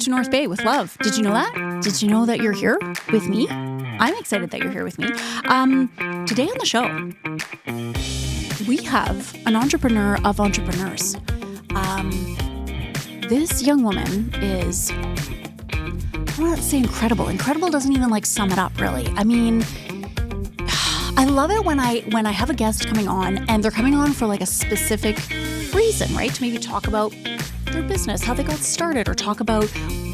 to North Bay with love. Did you know that? Did you know that you're here with me? I'm excited that you're here with me. Today on the show, we have an entrepreneur of entrepreneurs. This young woman is, I want to say incredible. Incredible doesn't even sum it up, really. I mean, I love it when I have a guest coming on and they're coming on for a specific reason, right? To maybe talk about their business, how they got started, or talk about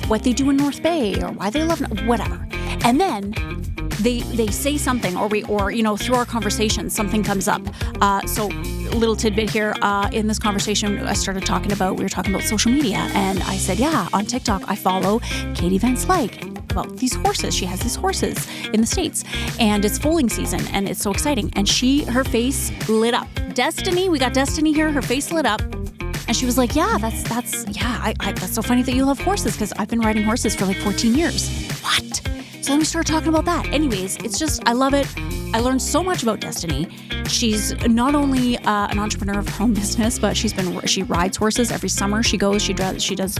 what they do in North Bay or why they love whatever. And then they say something, or through our conversation something comes up. So little tidbit here, in this conversation we were talking about social media, and I said, yeah, on TikTok I follow Katie Van Slyke about these horses. She has these horses in the States, and it's foaling season, and it's so exciting. And her face lit up. Destiny, we got Destiny here. Her face lit up, and she was like, "Yeah, that's so funny that you love horses, because I've been riding horses for 14 years." What? So then we started talking about that. Anyways, it's just, I love it. I learned so much about Destiny. She's not only an entrepreneur of her own business, but she rides horses every summer. She does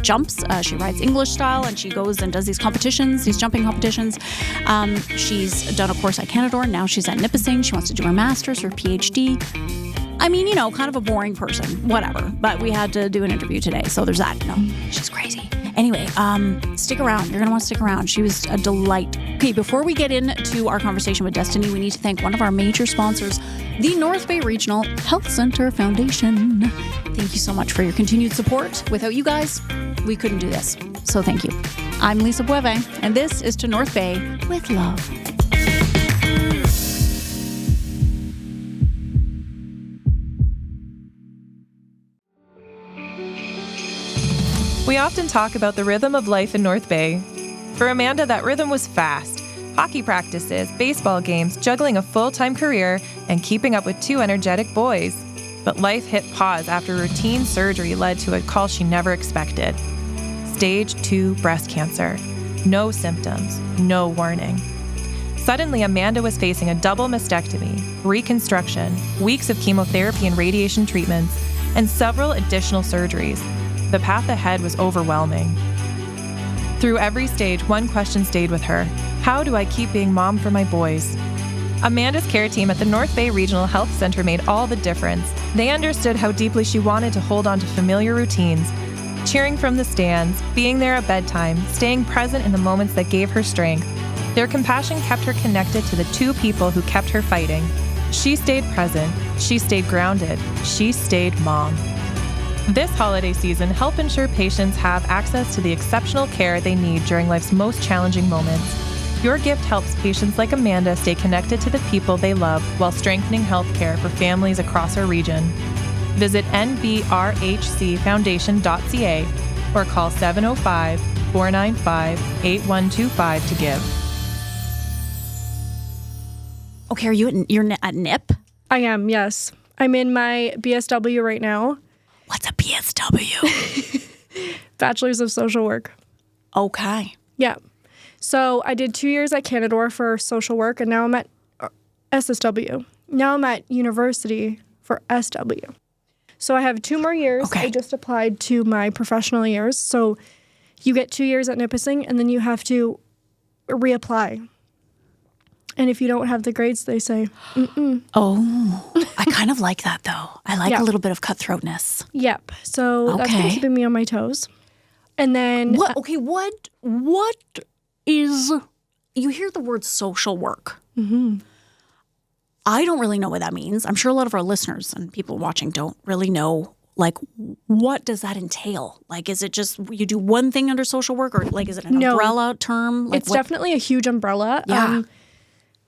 jumps. She rides English style, and she goes and does these jumping competitions. She's done a course at Canadore. Now she's at Nipissing. She wants to do her master's, her PhD. I mean, kind of a boring person, whatever. But we had to do an interview today, so there's that. No, she's crazy. Anyway, stick around. You're going to want to stick around. She was a delight. Okay, before we get into our conversation with Destiny, we need to thank one of our major sponsors, the North Bay Regional Health Center Foundation. Thank you so much for your continued support. Without you guys, we couldn't do this. So thank you. I'm Lisa Paving, and this is To North Bay with Love. We often talk about the rhythm of life in North Bay. For Amanda, that rhythm was fast. Hockey practices, baseball games, juggling a full-time career, and keeping up with two energetic boys. But life hit pause after routine surgery led to a call she never expected. Stage 2 breast cancer. No symptoms, no warning. Suddenly, Amanda was facing a double mastectomy, reconstruction, weeks of chemotherapy and radiation treatments, and several additional surgeries. The path ahead was overwhelming. Through every stage, one question stayed with her. How do I keep being mom for my boys? Amanda's care team at the North Bay Regional Health Center made all the difference. They understood how deeply she wanted to hold on to familiar routines, cheering from the stands, being there at bedtime, staying present in the moments that gave her strength. Their compassion kept her connected to the two people who kept her fighting. She stayed present. She stayed grounded. She stayed mom. This holiday season, help ensure patients have access to the exceptional care they need during life's most challenging moments. Your gift helps patients like Amanda stay connected to the people they love while strengthening healthcare for families across our region. Visit nbrhcfoundation.ca or call 705-495-8125 to give. Okay, you're at NIP? I am, yes. I'm in my BSW right now. What's a BSW? Bachelor's of Social Work. Okay. Yeah. So I did 2 years at Canadore for social work, and now I'm at SSW. Now I'm at university for SW. So I have 2 more years. Okay. I just applied to my professional years. So you get 2 years at Nipissing, and then you have to reapply. And if you don't have the grades, they say, mm-mm. Oh, I kind of like that, though. I like a little bit of cutthroatness. Yep. So that's been keeping me on my toes. And then... What is... You hear the word social work. Mm-hmm. I don't really know what that means. I'm sure a lot of our listeners and people watching don't really know, what does that entail? Is it just you do one thing under social work, or is it an umbrella term? It's definitely a huge umbrella. Yeah.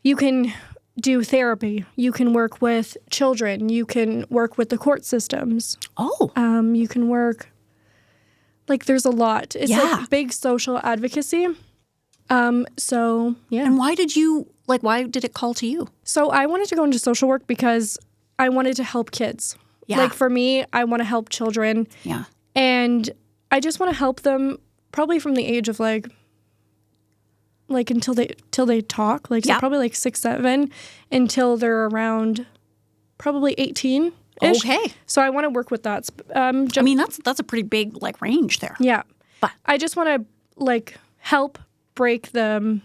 You can do therapy. You can work with children. You can work with the court systems. Oh. You can work, there's a lot. It's big social advocacy. So, yeah. And why did it call to you? So I wanted to go into social work because I wanted to help kids. Yeah. For me, I want to help children. Yeah. And I just want to help them probably from the age of until they talk, so probably 6, 7, until they're around probably 18-ish. Okay. So I want to work with that. I mean, that's a pretty big range there. Yeah. But I just want to like help break the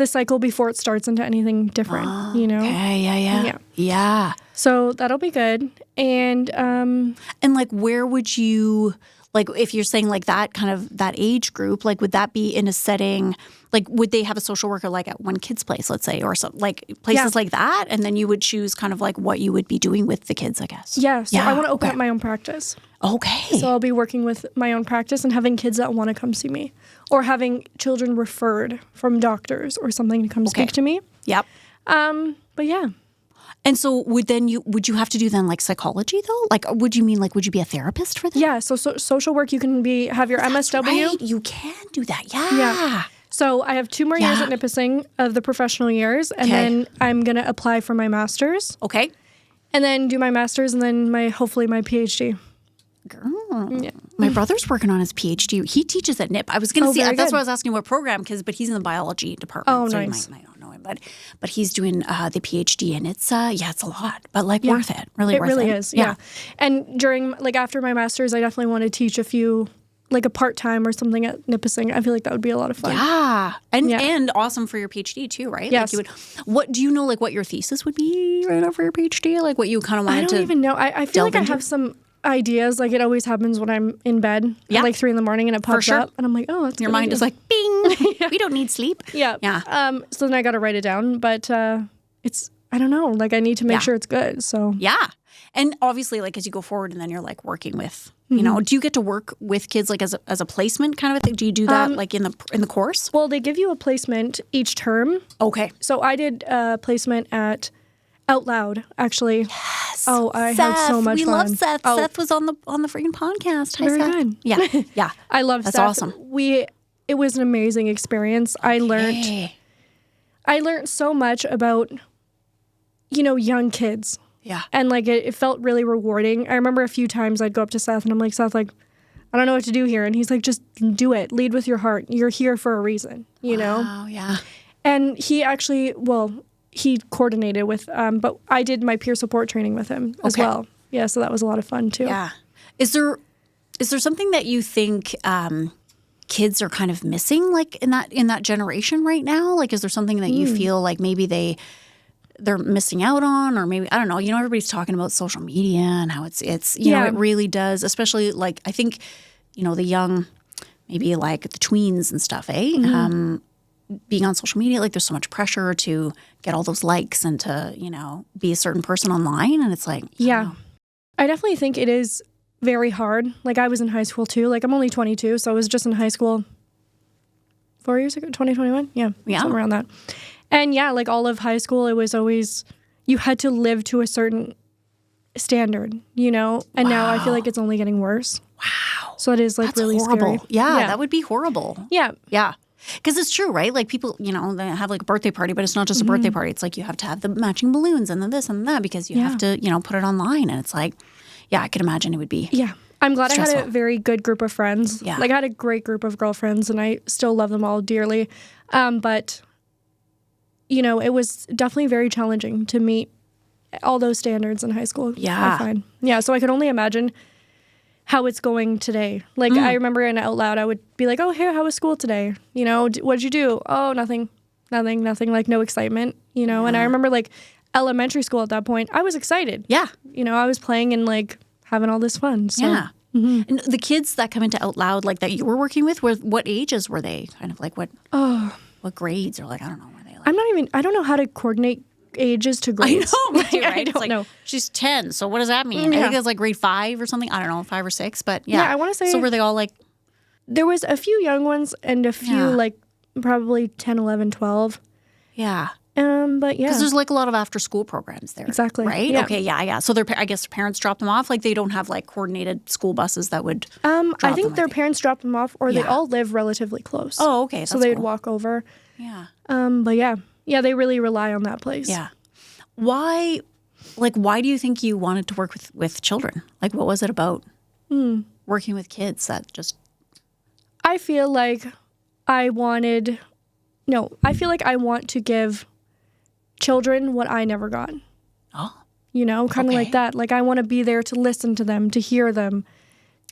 cycle before it starts into anything different, you know? Okay, yeah. So that'll be good. And like, where would you, like, if you're saying like that kind of that age group, like, would that be in a setting, like, would they have a social worker like at One Kids Place, let's say, or some like places like that? And then you would choose kind of like what you would be doing with the kids, I guess. yeah, so I want to open up my own practice. Okay. So I'll be working with my own practice and having kids that want to come see me, or having children referred from doctors or something to come speak to me. Yep. But yeah. And so would you have to do then like psychology though? Like, would you be a therapist for that? Yeah, so social work, you can have your MSW. Right. You can do that. Yeah. So I have 2 more years at Nipissing of the professional years, and then I'm going to apply for my master's. Okay. And then do my master's, and then hopefully my PhD. Girl. Yeah. My brother's working on his PhD. He teaches at NIP. I was going to say, that's why I was asking what program, but he's in the biology department. Oh, so nice. You might not know him, but he's doing the PhD, and it's it's a lot, but like worth it. Really worth it. It really is, yeah. And during, like after my master's, I definitely want to teach a few, like a part-time or something at Nipissing. I feel like that would be a lot of fun. Yeah. And awesome for your PhD too, right? Yes. Like what do you know, like what your thesis would be right now for your PhD? Like what you kind of wanted to I don't even know. I feel like I have some ideas. Like it always happens when I'm in bed at like 3 a.m. and it pops up and I'm like, oh, that's your mind is like, bing, we don't need sleep. Yeah. So then I got to write it down, but it's, I don't know, like I need to make sure it's good. So yeah. And obviously like as you go forward and then you're like working with, you know, do you get to work with kids like as a placement kind of a thing? Do you do that like in the course? Well, they give you a placement each term. Okay. So I did a placement at Out Loud, actually. Yes. Oh, I had so much fun. We love Seth. Oh. Seth was on the freaking podcast. Hi, Very Seth. good. Yeah. Yeah. I love That's Seth. awesome. It was an amazing experience. I learned so much about, you know, young kids. Yeah. And like it felt really rewarding. I remember a few times I'd go up to Seth and I'm like, Seth, like, I don't know what to do here. And he's like, just do it. Lead with your heart. You're here for a reason, you know? Oh, yeah. And he actually, he coordinated with, but I did my peer support training with him as well. Yeah, so that was a lot of fun too. Yeah. Is there something that you think kids are kind of missing, like in that generation right now? Like, is there something that you feel like maybe they're missing out on, or maybe, I don't know, you know, everybody's talking about social media and how it's you know, it really does, especially like, I think, you know, the young, maybe like the tweens and stuff, being on social media, like there's so much pressure to get all those likes and to, you know, be a certain person online. And it's like, I definitely think it is very hard. Like I was in high school too. Like I'm only 22, so I was just in high school 4 years ago, 2021. Yeah. Somewhere around that. And yeah, like all of high school, it was always, you had to live to a certain standard, you know? And now I feel like it's only getting worse. Wow. So it is like That's really horrible. scary. Yeah, that would be horrible. Yeah. Yeah. Because it's true, right? Like people, you know, they have like a birthday party, but it's not just a birthday party. It's like you have to have the matching balloons and then this and that because you have to, you know, put it online. And it's like, yeah, I can imagine it would be. Yeah. I'm glad stressful. I had a very good group of friends. Yeah. Like I had a great group of girlfriends and I still love them all dearly. But, you know, it was definitely very challenging to meet all those standards in high school. Yeah. I find. Yeah. So I could only imagine how it's going today. Like I remember in Out Loud, I would be like, oh, hey, how was school today? You know, what'd you do? Oh, nothing, like no excitement, you know? And I remember like elementary school at that point, I was excited. Yeah. You know, I was playing and like having all this fun. So. Yeah. And the kids that come into Out Loud, like that you were working with, what ages were they? Kind of like what grades or like, I don't know, were they like? I don't know how to coordinate ages to grades. I know, me too, right? I don't know. She's 10, so what does that mean? I think it's like grade 5 or something. I don't know, 5 or 6, but yeah. Yeah, I want to say. So were they all like? There was a few young ones and a few like probably 10, 11, 12. Yeah. But yeah. Because there's like a lot of after school programs there. Exactly. Right? Yeah. Okay, yeah. So I guess their parents drop them off. Like they don't have like coordinated school buses that would I think their parents dropped them off or they all live relatively close. Oh, okay. So they would walk over. Yeah. But yeah. Yeah, they really rely on that place. Yeah. Why do you think you wanted to work with children? Like what was it about working with kids that just... I feel like I want to give children what I never got. Oh. You know, kind of like that. Like I want to be there to listen to them, to hear them,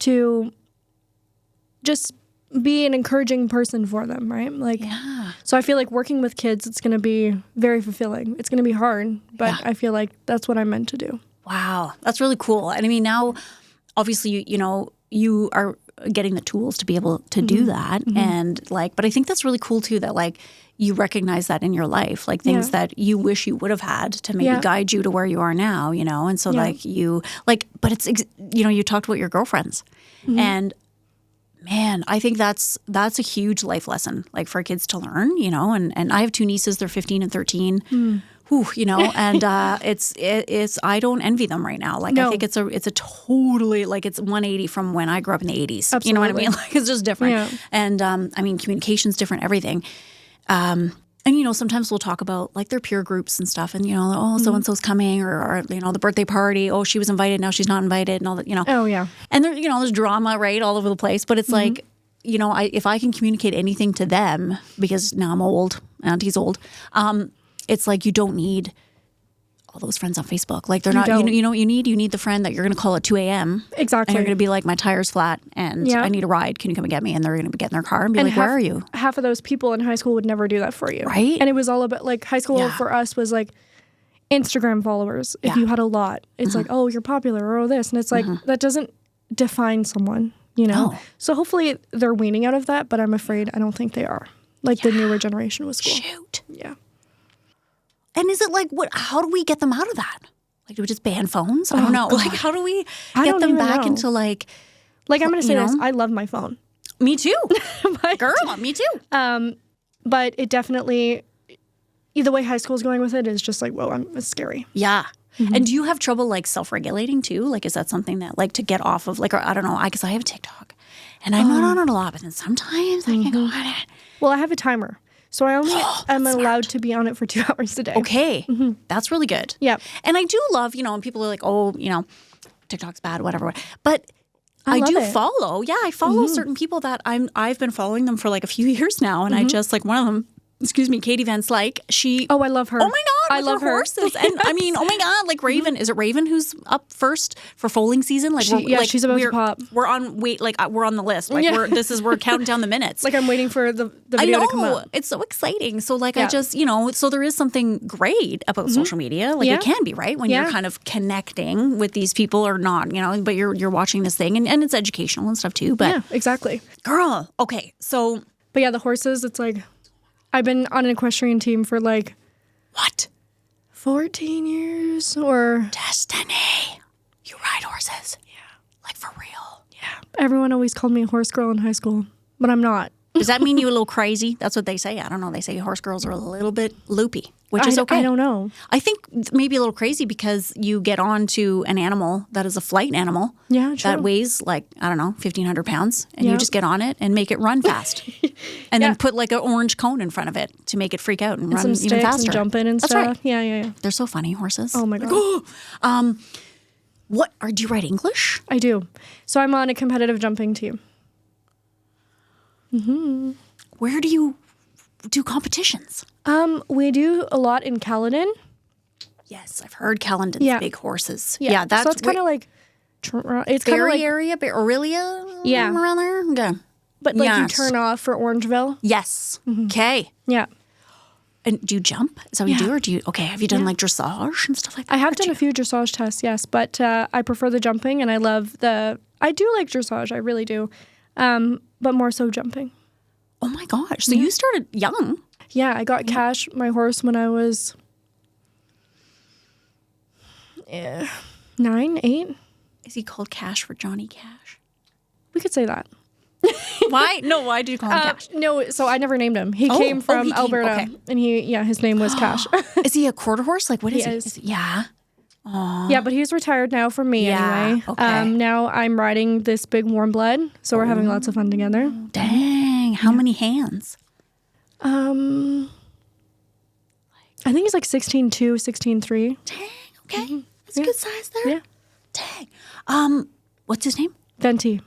to just be an encouraging person for them, right? Like, Yeah. So I feel like working with kids, it's going to be very fulfilling. It's going to be hard, but I feel like that's what I'm meant to do. Wow. That's really cool. And I mean, now, obviously, you are getting the tools to be able to do that. And like, but I think that's really cool too, that like you recognize that in your life, like things that you wish you would have had to maybe guide you to where you are now, and so like you like, but it's, you talked about your girlfriends and man, I think that's a huge life lesson, like for kids to learn, and I have two nieces, they're 15 and 13. Whew, and it's I don't envy them right now. Like I think it's a totally like it's 180 from when I grew up in the 80s. Absolutely. You know what I mean? Like it's just different. Yeah. And I mean communication's different, everything. And sometimes we'll talk about like their peer groups and stuff, and oh, so and so's coming, or the birthday party. Oh, she was invited, now she's not invited, and all that. Oh yeah. And there, there's drama right all over the place. But it's like, if I can communicate anything to them, because now I'm old, Auntie's old. It's like you don't need all those friends on Facebook. Like they're not. You know what you need? You need the friend that you're going to call at 2 a.m. Exactly. And you're going to be like, my tire's flat, and I need a ride. Can you come and get me? And they're going to get in their car and be like, where are you? Half of those people in high school would never do that for you. Right. And it was all about like high school for us was like Instagram followers. If you had a lot, it's like, oh, you're popular or oh, this. And it's like, that doesn't define someone, No. So hopefully they're weaning out of that, but I'm afraid I don't think they are. Like the newer generation with school. Shoot. Yeah. And is it like, how do we get them out of that? Like, do we just ban phones? I don't know. God. Like, how do we get them back into like I'm going to say this. I love my phone. Me too. But, Girl, me too. but it definitely, the way high school is going with it is just like, whoa, it's scary. Yeah. And do you have trouble like self-regulating too? Like, is that something that like to get off of, like, or I don't know, because I have TikTok and I'm not on it a lot, but then sometimes I can go on it. Well, I have a timer. So I only am allowed to be on it for 2 hours a day. Okay. That's really good. Yeah. And I do love, and people are like, oh, TikTok's bad, whatever. But I do follow. Yeah, I follow certain people that I've been following them for like a few years now. And I just like one of them, Katie Van Slyke, she... Oh, I love her. Oh my God, I love her. Horses. And I mean, oh my God, like Raven. Is it Raven who's up first for foaling season? Like, she's about to pop. We're on we're on the list. Like we're counting down the minutes. Like I'm waiting for the video to come out. It's so exciting. So like I just, so there is something great about social media. Like it can be, right? When you're kind of connecting with these people or not, but you're watching this thing and it's educational and stuff too. But yeah, exactly. Girl, okay. So but yeah, the horses, it's like I've been on an equestrian team for like what? 14 years or... Destiny. You ride horses. Yeah. Like for real. Yeah. Everyone always called me a horse girl in high school, but I'm not. Does that mean you a little crazy? That's what they say. I don't know. They say horse girls are a little bit loopy, which is okay. I don't know. I think maybe a little crazy because you get on to an animal that is a flight animal. Yeah, true. That weighs like, I don't know, 1,500 pounds. And you just get on it and make it run fast. And then put like an orange cone in front of it to make it freak out and run some even faster. And jumping and That's stuff. Right. Yeah. They're so funny, horses. Oh my God. Do you write English? I do. So I'm on a competitive jumping team. Where do you do competitions? We do a lot in Caledon. Yes, I've heard Caledon's big horses. Yeah, that's so it's kind of like it's kind of like area, Aurelia. Yeah, around there. Okay, but like you turn off for Orangeville. Yes. Okay. Yeah. And do you jump? Is that what you do, or do you? Okay, have you done like dressage and stuff like that? I have done a few dressage tests, yes, but I prefer the jumping, and I love I do like dressage, I really do, but more so jumping. Oh my gosh! So you started young. Yeah, I got Cash, my horse, when I was 9, 8. Is he called Cash for Johnny Cash? We could say that. Why? No, why did you call him Cash? No, so I never named him. He came from Alberta, and his name was Cash. Is he a quarter horse? Like, what is he? Is. Yeah. Aww. Yeah, but he's retired now from me anyway. Okay. Now I'm riding this big warm blood, so we're having lots of fun together. Dang, how many hands? I think he's like 16.2, 16.3. Dang, okay. That's a good size there. Yeah. Dang. What's his name? Venti.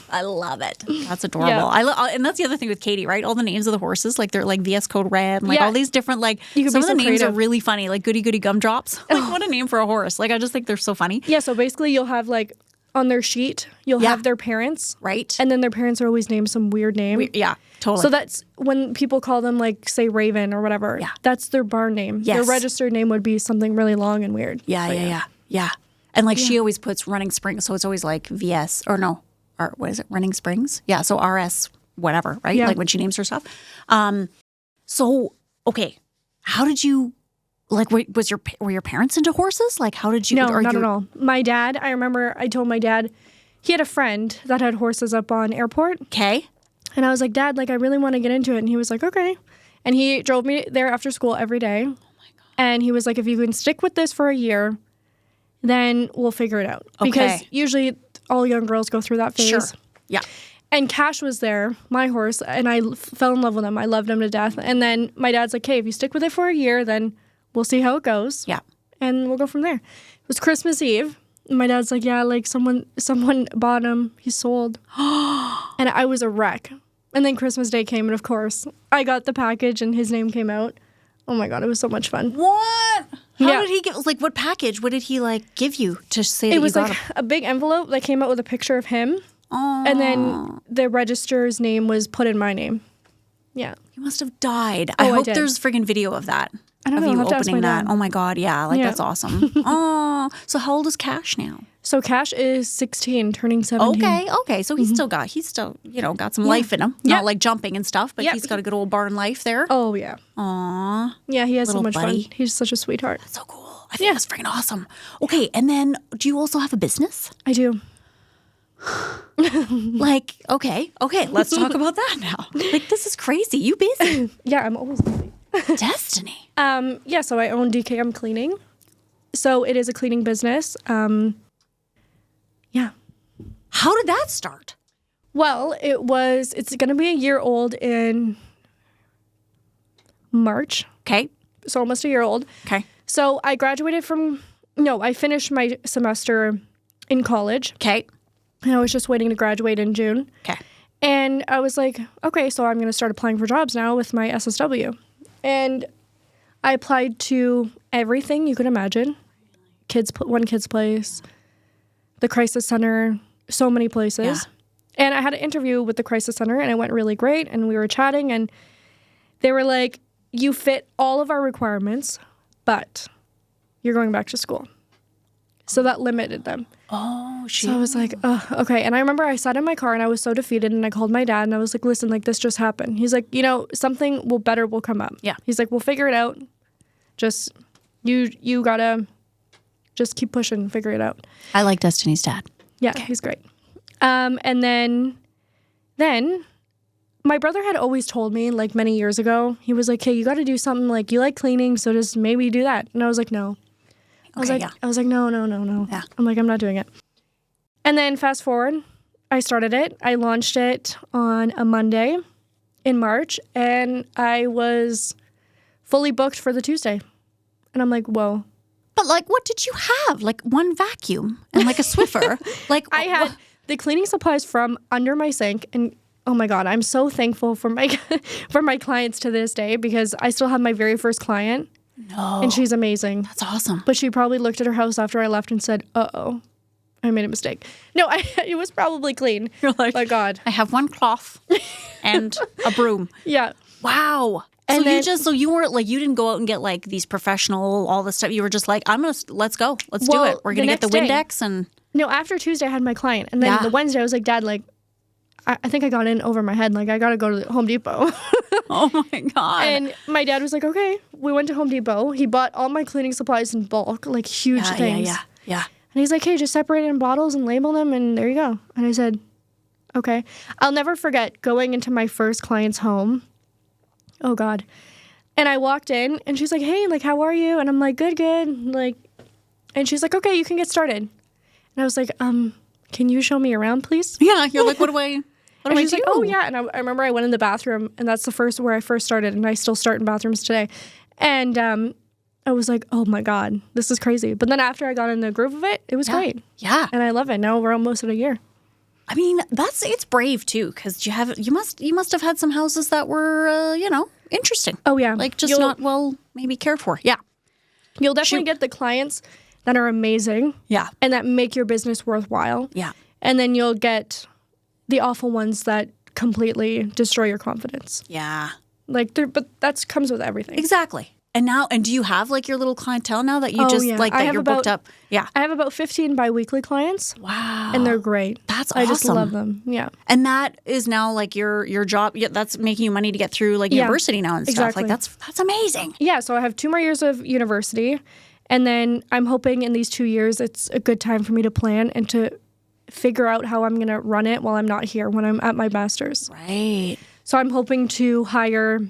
I love it. That's adorable. Yeah. And that's the other thing with Katie, right? All the names of the horses, like they're like VS Code Red, and like all these different, like some of the names are really funny, like Goody Goody Gumdrops. Like what a name for a horse. Like I just think they're so funny. Yeah, so basically you'll have like on their sheet, you'll have their parents. Right. And then their parents are always named some weird name. Yeah, totally. So that's when people call them, like, say, Raven or whatever. Yeah. That's their barn name. Yes. Their registered name would be something really long and weird. Yeah. And, like, she always puts Running Springs, so it's always, like, VS, or no, or what is it, Running Springs? Yeah, so RS whatever, right? Yeah. Like, when she names her stuff. So, okay, how did you... Like, were your parents into horses? Like, how did you... No, not at all. My dad, I remember I told my dad, he had a friend that had horses up on airport. Okay. And I was like, Dad, like, I really want to get into it. And he was like, okay. And he drove me there after school every day. Oh, my God. And he was like, if you can stick with this for a year, then we'll figure it out. Okay. Because usually all young girls go through that phase. Sure. Yeah. And Cash was there, my horse, and I fell in love with him. I loved him to death. And then my dad's like, hey, if you stick with it for a year, then... we'll see how it goes. Yeah. And we'll go from there. It was Christmas Eve. And my dad's like, yeah, like someone bought him. He's sold. And I was a wreck. And then Christmas Day came, and of course, I got the package and his name came out. Oh my God, it was so much fun. What? How did he give, like, what package? What did he, like, give you to say that you got It was like a big envelope that came out with a picture of him. Oh. And then the register's name was put in my name. Yeah. You must have died. Oh, I hope did. there's friggin' video of that. I don't of know. you I'll have to ask opening my that. dad. Oh my God, yeah. Like, that's awesome. Oh. So how old is Cash now? So Cash is 16, turning 17. Okay. So he's still, got some life in him. Yeah. Not like jumping and stuff, but he's got a good old barn life there. Oh, yeah. Aw. Yeah, he has so Little much buddy. fun. He's such a sweetheart. That's so cool. I think that's freaking awesome. Okay, and then do you also have a business? I do. Like, okay, let's talk about that now. Like, this is crazy. You busy. Yeah, I'm always busy. Destiny. Yeah, so I own DKM Cleaning. So it is a cleaning business. Yeah. How did that start? Well, it's going to be a year old in March. Okay. So almost a year old. Okay. So I I finished my semester in college. Okay. And I was just waiting to graduate in June. Okay. And I was like, okay, so I'm going to start applying for jobs now with my SSW. And I applied to everything you could imagine. One Kids Place, the Crisis Center, so many places. Yeah. And I had an interview with the Crisis Center, and it went really great. And we were chatting, and they were like, you fit all of our requirements, but you're going back to school. So that limited them. Oh, shit. So I was like, oh, okay. And I remember I sat in my car and I was so defeated, and I called my dad and I was like, listen, like, this just happened. He's like, something better will come up. Yeah. He's like, we'll figure it out. Just, you gotta just keep pushing and figure it out. I like Destiny's dad. Yeah, he's great. And then my brother had always told me, like, many years ago, he was like, hey, you got to do something, like, you like cleaning, so just maybe do that. And I was like, no. I was like, no. Yeah. I'm like, I'm not doing it. And then fast forward, I started it. I launched it on a Monday in March, and I was fully booked for the Tuesday. And I'm like, whoa. But, like, what did you have? Like, one vacuum and, like, a Swiffer? Like, I had the cleaning supplies from under my sink, and oh my God, I'm so thankful for my for my clients to this day, because I still have my very first client. No. And she's amazing. That's awesome. But she probably looked at her house after I left and said, uh-oh, I made a mistake. No, it was probably clean. You're like, my God. I have one cloth and a broom. Yeah. Wow. And So you weren't like, you didn't go out and get like these professional, all this stuff. You were just like, let's go. Let's do it. We're going to get the Windex and. No, after Tuesday I had my client. And then the Wednesday I was like, Dad, like, I think I got in over my head. Like, I got to go to Home Depot. Oh my God. And my dad was like, okay. We went to Home Depot. He bought all my cleaning supplies in bulk, like huge things. Yeah. And he's like, hey, just separate it in bottles and label them, and there you go. And I said, okay. I'll never forget going into my first client's home. Oh, God. And I walked in, and she's like, hey, like, how are you? And I'm like, good. Like, and she's like, okay, you can get started. And I was like, can you show me around, please? Yeah, you're like, what do I And she's do? like, oh, yeah. And I remember I went in the bathroom, and that's where I first started, and I still start in bathrooms today. And I was like, oh, my God, this is crazy. But then after I got in the groove of it, it was great. Yeah. And I love it. Now we're almost at a year. I mean, it's brave, too, because you must have had some houses that were, interesting. Oh, yeah. Like, just not well maybe cared for. Yeah. You'll definitely get the clients that are amazing. Yeah. And that make your business worthwhile. Yeah. And then you'll get the awful ones that completely destroy your confidence. Yeah. Like, but that comes with everything. Exactly. And do you have like your little clientele now that you that you're booked up? Yeah. I have about 15 biweekly clients. Wow. And they're great. That's awesome. I just love them. Yeah. And that is now like your job. Yeah, that's making you money to get through like university now and stuff. Exactly. Like that's amazing. Yeah. So I have 2 more years of university. And then I'm hoping in these 2 years, it's a good time for me to plan and to figure out how I'm going to run it while I'm not here when I'm at my master's. Right. So I'm hoping to hire,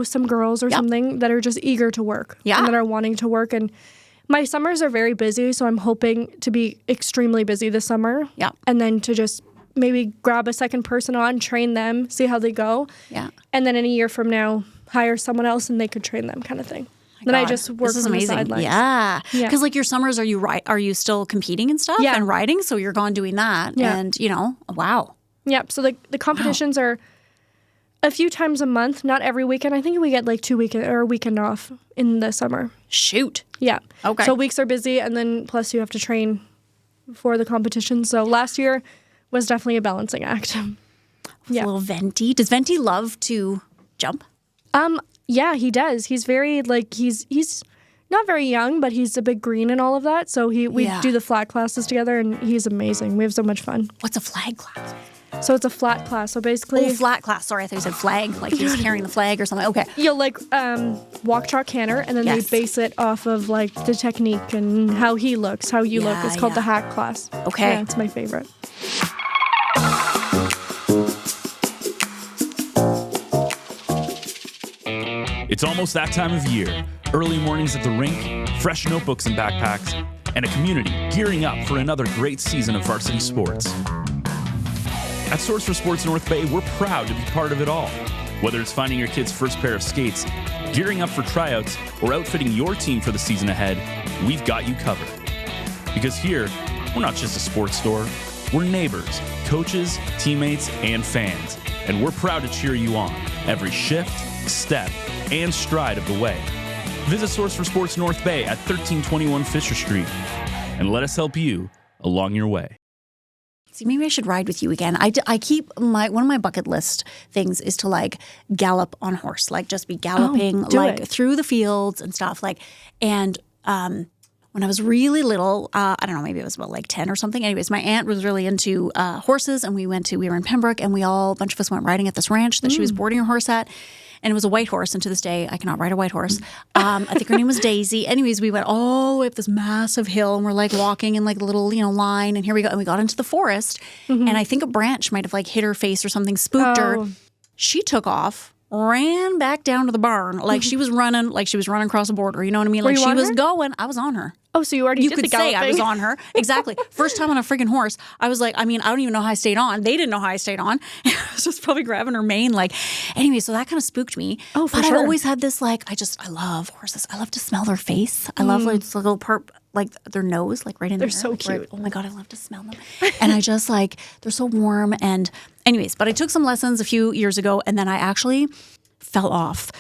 some girls or something that are just eager to work. Yeah. And that are wanting to work. And my summers are very busy, so I'm hoping to be extremely busy this summer. Yeah. And then to just maybe grab a second person on, train them, see how they go. Yeah. And then in a year from now, hire someone else and they could train them kind of thing. Then I just work on the sidelines. Yeah. Yeah. Because like your summers, are you still competing and stuff? Yeah. And riding? So you're gone doing that. Yeah. And, wow. Yep. So the competitions are a few times a month, not every weekend. I think we get like a weekend off in the summer. Shoot. Yeah. Okay. So weeks are busy, and then plus you have to train for the competition. So last year was definitely a balancing act. Yeah. A little Venti. Does Venti love to jump? Yeah, he does. He's very he's not very young, but he's a big green and all of that. So we do the flat classes together, and he's amazing. We have so much fun. What's a flag class? So it's a flat class. So basically, flat class. Sorry, I thought you said flag, like he was carrying the flag or something. Okay. You'll walk, chalk, canter, and then they base it off of like the technique and how he looks, how you look. It's called the hack class. Okay. Yeah, it's my favorite. It's almost that time of year. Early mornings at the rink, fresh notebooks and backpacks, and a community gearing up for another great season of varsity sports. At Source for Sports North Bay, we're proud to be part of it all. Whether it's finding your kid's first pair of skates, gearing up for tryouts, or outfitting your team for the season ahead, we've got you covered. Because here, we're not just a sports store, we're neighbors, coaches, teammates, and fans. And we're proud to cheer you on every shift, step, and stride of the way. Visit Source for Sports North Bay at 1321 Fisher Street and let us help you along your way. See, maybe I should ride with you again. I keep one of my bucket list things is to like gallop on horse, like just be galloping through the fields and stuff. And when I was really little, I don't know, maybe it was about like 10 or something. Anyways, my aunt was really into horses, and we were in Pembroke, and a bunch of us went riding at this ranch that she was boarding her horse at. And it was a white horse. And to this day, I cannot ride a white horse. I think her name was Daisy. Anyways, we went all the way up this massive hill, and we're like walking in like the little, line. And here we go. And we got into the forest. And I think a branch might have like hit her face or something, spooked her. She took off, ran back down to the barn like she was running across a border. You know what I mean? Like she was going. I was on her. Oh, so you already did the galloping. You could say I was on her. Exactly. First time on a friggin' horse. I was like, I don't even know how I stayed on. They didn't know how I stayed on. I was just probably grabbing her mane. Anyway, so that kind of spooked me. Oh, for but sure. I've always had this, I love horses. I love to smell their face. I love this little part, like their nose, like right in there. They're so cute. Oh my God, I love to smell them. And I just they're so warm. And anyways, but I took some lessons a few years ago, and then I actually fell off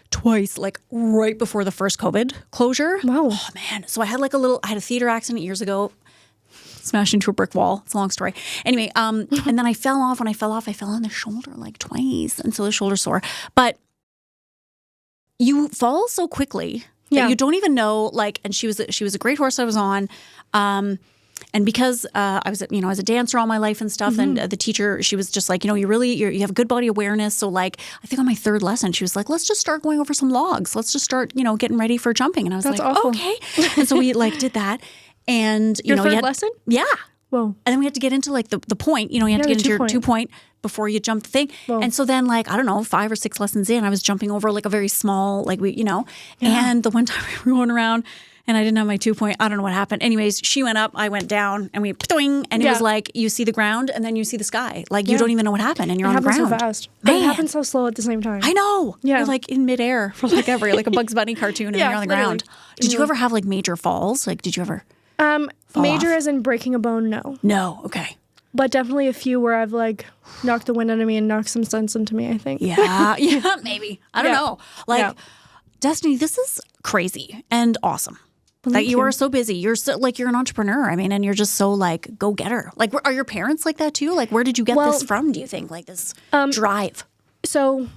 twice, right before the first COVID closure. Wow. Oh man. So I had I had a theater accident years ago, smashed into a brick wall. It's a long story. Anyway, and then I fell off. When I fell off, I fell on the shoulder twice. And so the shoulder's sore. But you fall so quickly that you don't even know, and she was a great horse I was on. And because I was a dancer all my life and stuff, and the teacher, she was just like, you have good body awareness. So I think on my third lesson, she was like, let's just start going over some logs. Let's just start, getting ready for jumping. And I was That's like, awful. okay. And so we did that. And Your third lesson? Yeah. Whoa. And then we had to get into the point, you have to get into your 2 point before you jump the thing. Whoa. And so then I don't know, 5 or 6 lessons in, I was jumping over a very small, and the one time we were going around and I didn't have my 2 point. I don't know what happened. Anyways, she went up, I went down, and we ptoing, and it was you see the ground and then you see the sky. You don't even know what happened, and you're on the ground. It happens so fast. But it happens so slow at the same time. I know. Yeah. You're in midair for a Bugs Bunny cartoon, and you're on the ground. Did you ever have major falls? Did you ever? Major off? as in breaking a bone, no. No. Okay. But definitely a few where I've knocked the wind out of me and knocked some sense into me, I think. Yeah. Yeah, maybe. I don't know. Destiny, this is crazy and awesome. Well, that you you. are so busy. You're so, like, you're an entrepreneur. I mean, and you're just so like go-getter. Like, are your parents like that too? Like, where did you get this from, do you think? Like this drive? So,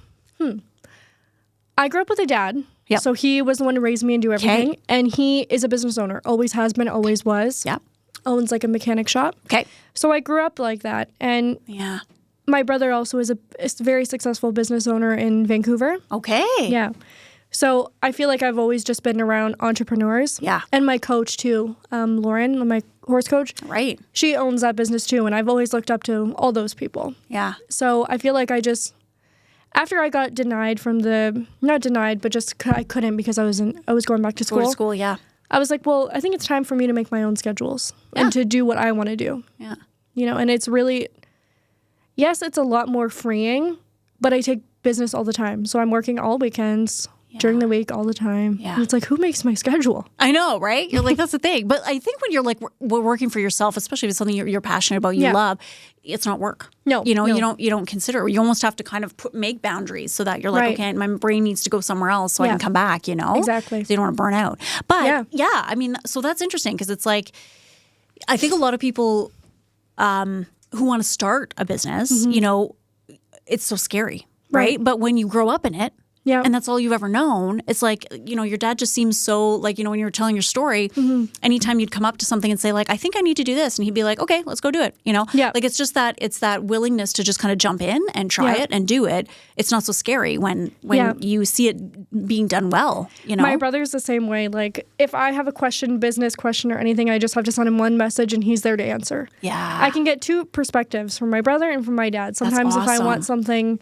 I grew up with a dad. Yep. So he was the one to raise me and do everything. Okay. And he is a business owner. Always has been, always was. Yeah. Owns like a mechanic shop. Okay. So I grew up like that. And Yeah. my brother also is a very successful business owner in Vancouver. Okay. Yeah. So I feel like I've always just been around entrepreneurs. Yeah. And my coach too, Lauren, my horse coach. Right. She owns that business too. And I've always looked up to all those people. Yeah. So I feel like after I got denied from not denied, but just I couldn't because I was going back to school. Go to school. Yeah. I was like, well, I think it's time for me to make my own schedules and to do what I want to do. Yeah. And it's really, yes, it's a lot more freeing, but I take business all the time. So I'm working all weekends, during the week, all the time. Yeah. And it's like, who makes my schedule? I know, right? You're like, that's the thing. But I think when you're like working for yourself, especially if it's something you're passionate about, you love, it's not work. No, you no. you don't consider. You almost have to kind of make boundaries so that you're like, Right. okay, my brain needs to go somewhere else so I can come back. Exactly. So you don't want to burn out. But Yeah. I mean, so that's interesting because it's like, I think a lot of people who want to start a business, it's so scary, right? But when you grow up in it. Yeah. And that's all you've ever known. It's like, your dad just seems so like, when you were telling your story, anytime you'd come up to something and say like, I think I need to do this. And he'd be like, okay, let's go do it. Yeah. Like it's that willingness to just kind of jump in and try it and do it. It's not so scary when you see it being done well, My brother's the same way. Like if I have a business question or anything, I just have to send him one message and he's there to answer. Yeah. I can get two perspectives from my brother and from my dad. Sometimes if I awesome. want something,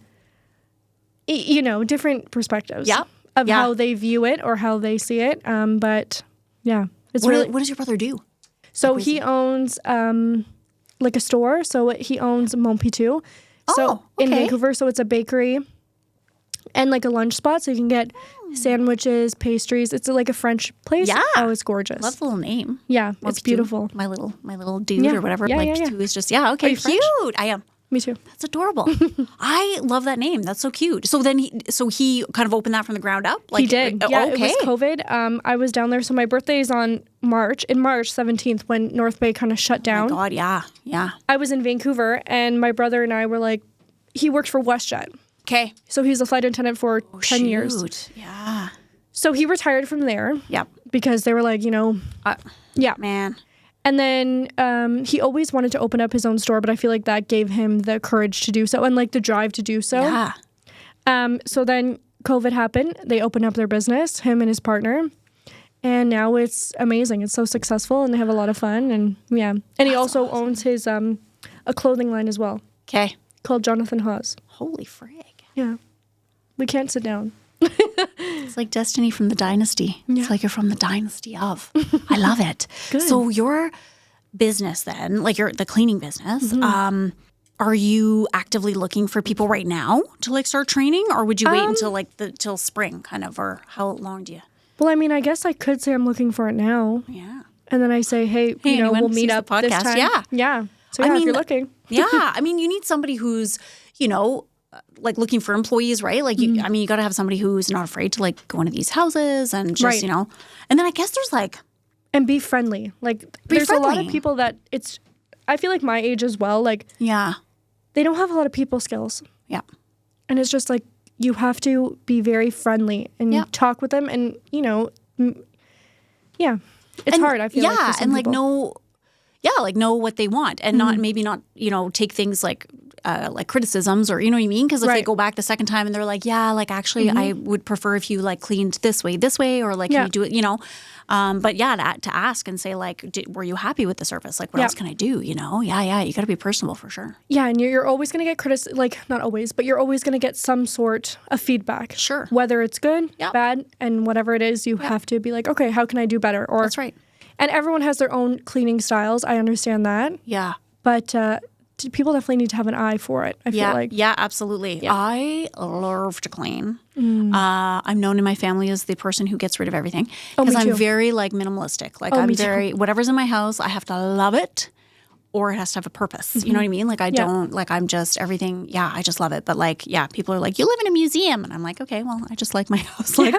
different perspectives of Yeah. how they view it or how they see it. But yeah, it's really. What does your brother do? So he owns like a store. So he owns Montpitou. So in okay. Vancouver, so it's a bakery and like a lunch spot. So you can get sandwiches, pastries. It's like a French place. Yeah. Oh, it's gorgeous. Love the little name. Yeah, it's Montpitou. beautiful. My little dude Yeah. or whatever. Yeah, like yeah, yeah. who is just okay, you French? cute. I am. Me too. That's adorable. I love that name. That's so cute. So then he kind of opened that from the ground up? Like, He did. Yeah, okay. it was COVID. I was down there. So my birthday is in March 17th when North Bay kind of shut down. Oh my God, yeah. Yeah. I was in Vancouver and my brother and I were like, he worked for WestJet. Okay. So he's a flight attendant for 10 years. Shoot. Yeah. So he retired from there. Yep. Because they were like, yeah. Man. And then he always wanted to open up his own store, but I feel like that gave him the courage to do so and like the drive to do so. Yeah. So then COVID happened. They opened up their business, him and his partner. And now it's amazing. It's so successful and they have a lot of fun. And yeah. And he also owns his a clothing line as well Okay. called Jonathan Hawes. Holy frig. Yeah. We can't sit down. It's like Destiny from the Dynasty. Yeah. It's like you're from the Dynasty of. I love it. Good. So your business then, like the cleaning business, are you actively looking for people right now to like start training, or would you wait until till spring kind of, or how long do you? Well, I mean, I guess I could say I'm looking for it now. Yeah. And then I say, hey, anyone we'll meet sees the up this podcast? time. Yeah. Yeah. So yeah, if you're looking. Yeah. I mean, you need somebody who's, like looking for employees, right? Like, you got to have somebody who's not afraid to like go into these houses and just, Right. and then I guess there's like, And be friendly. Like, there's a lot of people that I feel like my age as well, like, yeah. they don't have a lot of people skills. Yeah. And it's just like, you have to be very friendly and talk with them and, it's hard. I feel like for some and like people. know what they want and not take things like criticisms or you know what I mean, because if they Right. go back the second time and they're like, actually I would prefer if you like cleaned this way or like can you do it, but to ask and say like, were you happy with the service, like what else can I do, you got to be personable for sure. Yeah, and you're always going to get like not always, but you're always going to get some sort of feedback. Sure. Whether it's good, Yep. bad, and whatever it is, you have to be like, okay, how can I do better? Or That's right. And everyone has their own cleaning styles. I understand that. Yeah. But people definitely need to have an eye for it, I feel like. Yeah, absolutely. Yeah. I love to clean. I'm known in my family as the person who gets rid of everything because me I'm too. very like minimalistic. Like me too. whatever's in my house, I have to love it or it has to have a purpose. You know what I mean? Like I don't, like I'm just everything. Yeah, I just love it. But like, people are like, you live in a museum. And I'm like, okay, well, I just like my house. Like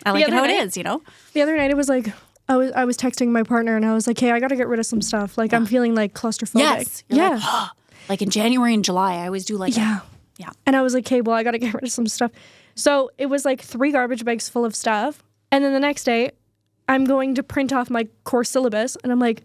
I like it how it is, The other night it was like, I was texting my partner and I was like, hey, I got to get rid of some stuff. Like I'm feeling like claustrophobic. Yes. You're like, like in January and July, I always do like yeah. And I was like, hey, well, I got to get rid of some stuff. So it was like 3 garbage bags full of stuff. And then the next day, I'm going to print off my course syllabus. And I'm like,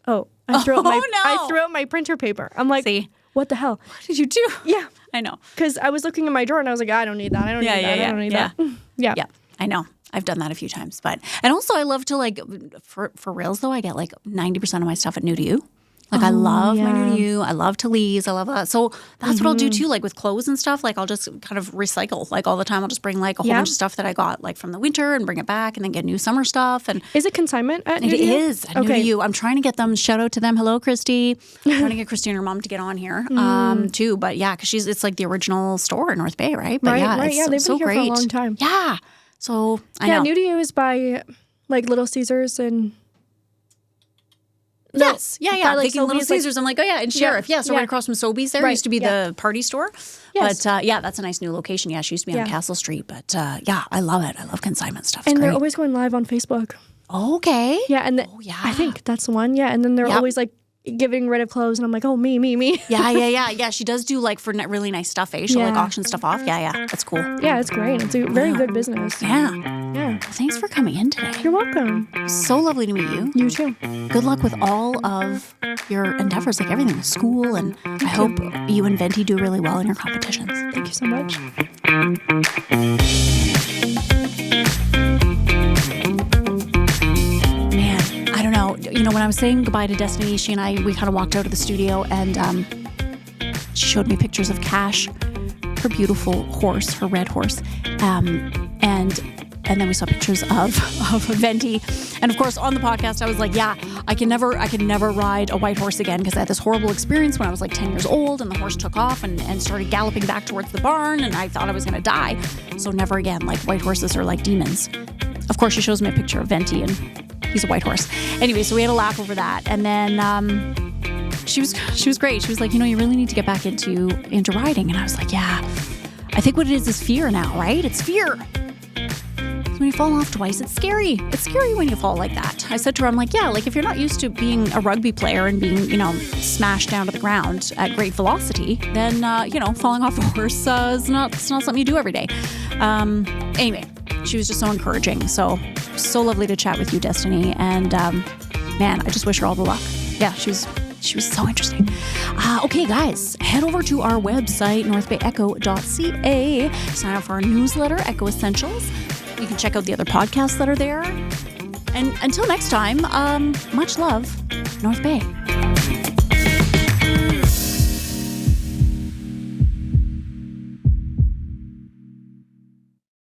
I threw out my printer paper. I'm like, what the hell? What did you do? Yeah. I know. Because I was looking in my drawer and I was like, I don't need that. I don't need that. I don't need that. Yeah. Yeah. I know. I've done that a few times. And also I love to like, for reals though, I get like 90% of my stuff at New to You. Like I love my New to You. I love Talese. I love that. So that's what I'll do too. Like with clothes and stuff, like I'll just kind of recycle. Like all the time I'll just bring like a whole bunch of stuff that I got like from the winter and bring it back and then get new summer stuff. And is it consignment at New to You? It is at New to You. I'm trying to get them. Shout out to them. Hello, Christy. I'm trying to get Christy and her mom to get on here too. But yeah, because it's like the original store in North Bay, right? But right. Yeah, they've been here great. for a long time. Yeah. So I know. New to You is by like Little Caesars and... Yes. Yeah. Like Thinking Little Caesars. I'm like, oh yeah, and Sheriff. Yeah. So right across from Sobeys there used to be the party store. Yes. But that's a nice new location. Yeah, she used to be on Castle Street. But I love it. I love consignment stuff. It's and great. they're always going live on Facebook. Okay. Yeah, and I think that's the one. Yeah, and then they're always like giving rid of clothes, and I'm like, oh, me. Yeah. She does do like for really nice stuff, eh? She'll like auction stuff off. Yeah. That's cool. Yeah, it's great. It's a very good business. Yeah. Well, thanks for coming in today. You're welcome. So lovely to meet you. You too. Good luck with all of your endeavors, like everything, school, and I hope you and Venti do really well in your competitions. Thank you so much. I don't know. You know, when I was saying goodbye to Destiny, she and we kind of walked out of the studio and she showed me pictures of Cash, her beautiful horse, her red horse. And then we saw pictures of Venti. And of course, on the podcast, I was like, yeah, I can never ride a white horse again because I had this horrible experience when I was like 10 years old and the horse took off and started galloping back towards the barn and I thought I was going to die. So never again. Like white horses are like demons. Of course, she shows me a picture of Venti and he's a white horse. Anyway, so we had a laugh over that. And then she was great. She was like, you really need to get back into riding. And I was like, yeah, I think what it is fear now, right? It's fear. When you fall off twice, it's scary. It's scary when you fall like that. I said to her, I'm like, yeah, like if you're not used to being a rugby player and being, smashed down to the ground at great velocity, then, falling off a horse is not something you do every day. Anyway, she was just so encouraging. So lovely to chat with you, Destiny. And man, I just wish her all the luck. Yeah, she was so interesting. Okay, guys, head over to our website, northbayecho.ca. Sign up for our newsletter, Echo Essentials. You can check out the other podcasts that are there. And until next time, much love, North Bay.